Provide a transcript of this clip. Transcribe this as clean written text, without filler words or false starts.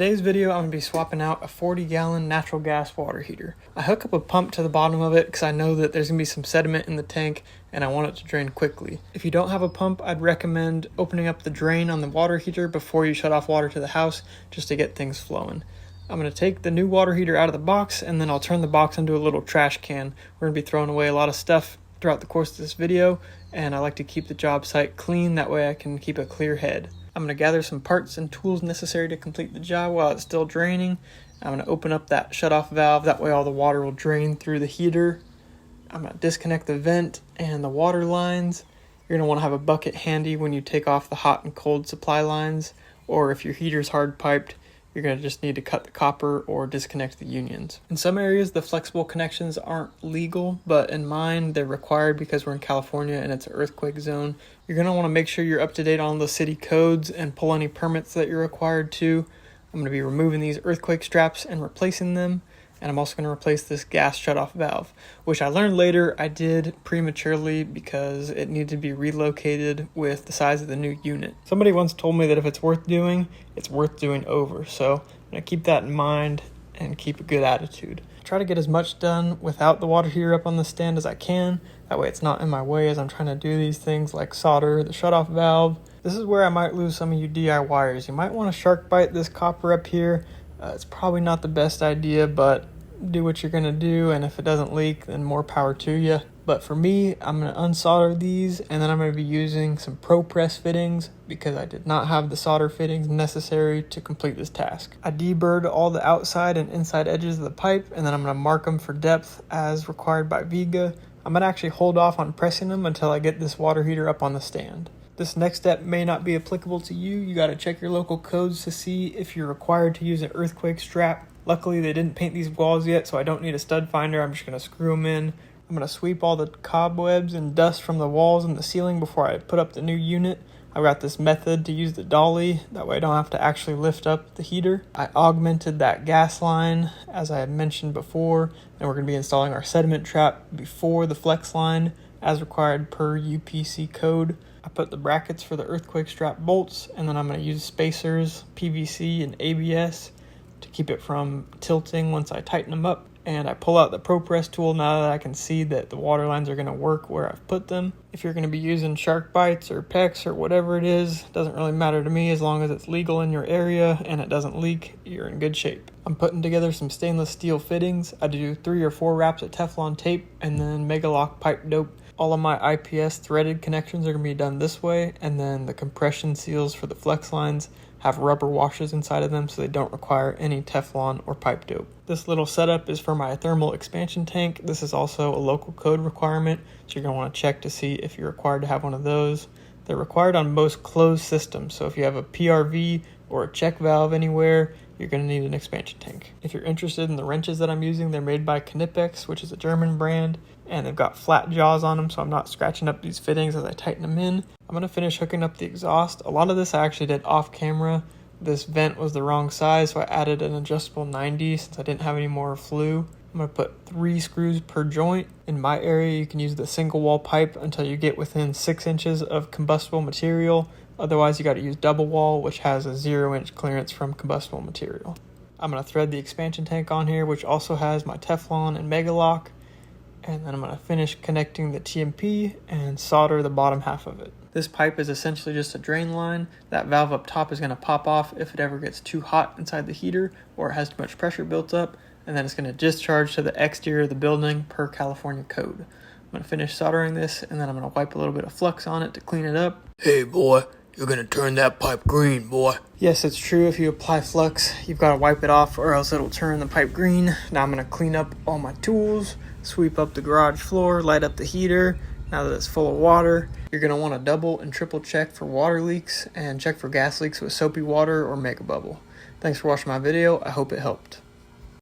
today's video, I'm going to be swapping out a 40-gallon natural gas water heater. I hook up a pump to the bottom of it because I know that there's going to be some sediment in the tank and I want it to drain quickly. If you don't have a pump, I'd recommend opening up the drain on the water heater before you shut off water to the house just to get things flowing. I'm going to take the new water heater out of the box and then I'll turn the box into a little trash can. We're going to be throwing away a lot of stuff throughout the course of this video, and I like to keep the job site clean, that way I can keep a clear head. I'm going to gather some parts and tools necessary to complete the job while it's still draining. I'm going to open up that shutoff valve, that way all the water will drain through the heater. I'm going to disconnect the vent and the water lines. You're going to want to have a bucket handy when you take off the hot and cold supply lines, or if your heater's hard piped, you're going to just need to cut the copper or disconnect the unions. In some areas, the flexible connections aren't legal, but in mine, they're required because we're in California and it's an earthquake zone. You're going to want to make sure you're up to date on the city codes and pull any permits that you're required to. I'm going to be removing these earthquake straps and replacing them. And I'm also going to replace this gas shutoff valve, which I learned later I did prematurely because it needed to be relocated with the size of the new unit. Somebody once told me that if it's worth doing over. So I'm going to keep that in mind and keep a good attitude. Try to get as much done without the water heater up on the stand as I can. That way it's not in my way as I'm trying to do these things like solder the shutoff valve. This is where I might lose some of you DIYers. You might want to shark bite this copper up here. It's probably not the best idea, but do what you're going to do, and if it doesn't leak, then more power to you. But for me, I'm going to unsolder these, and then I'm going to be using some Pro Press fittings because I did not have the solder fittings necessary to complete this task. I deburred all the outside and inside edges of the pipe, and then I'm going to mark them for depth as required by Viga. I'm going to actually hold off on pressing them until I get this water heater up on the stand. This next step may not be applicable to you. You got to check your local codes to see if you're required to use an earthquake strap. Luckily, they didn't paint these walls yet, so I don't need a stud finder. I'm just going to screw them in. I'm going to sweep all the cobwebs and dust from the walls and the ceiling before I put up the new unit. I've got this method to use the dolly. That way I don't have to actually lift up the heater. I augmented that gas line, as I had mentioned before, and we're going to be installing our sediment trap before the flex line, as required per UPC code. I put the brackets for the earthquake strap bolts, and then I'm going to use spacers, PVC, and ABS to keep it from tilting once I tighten them up. And I pull out the Pro Press tool now that I can see that the water lines are going to work where I've put them. If you're going to be using shark bites or PEX or whatever it is, doesn't really matter to me as long as it's legal in your area and it doesn't leak, you're in good shape. I'm putting together some stainless steel fittings. I do 3 or 4 wraps of Teflon tape and then Megalock pipe dope. All of my IPS threaded connections are going to be done this way, and then the compression seals for the flex lines have rubber washes inside of them so they don't require any Teflon or pipe dope. This little setup is for my thermal expansion tank. This is also a local code requirement, so you're going to want to check to see if you're required to have one of those. They're required on most closed systems, so if you have a PRV or a check valve anywhere, you're going to need an expansion tank. If you're interested in the wrenches that I'm using, they're made by Knipex, which is a German brand, and they've got flat jaws on them, so I'm not scratching up these fittings as I tighten them in. I'm going to finish hooking up the exhaust. A lot of this I actually did off camera. This vent was the wrong size, so I added an adjustable 90 since I didn't have any more flue. I'm going to put 3 screws per joint. In my area, you can use the single wall pipe until you get within 6 inches of combustible material. Otherwise, you got to use double wall, which has a 0-inch clearance from combustible material. I'm going to thread the expansion tank on here, which also has my Teflon and Megalock. And then I'm going to finish connecting the TMP and solder the bottom half of it. This pipe is essentially just a drain line. That valve up top is going to pop off if it ever gets too hot inside the heater or it has too much pressure built up. And then it's going to discharge to the exterior of the building per California code. I'm going to finish soldering this, and then I'm going to wipe a little bit of flux on it to clean it up. Hey boy, you're going to turn that pipe green, boy. Yes, it's true. If you apply flux, you've got to wipe it off or else it'll turn the pipe green. Now I'm going to clean up all my tools, sweep up the garage floor, light up the heater. Now that it's full of water, you're going to want to double and triple check for water leaks and check for gas leaks with soapy water or Mega Bubble. Thanks for watching my video. I hope it helped.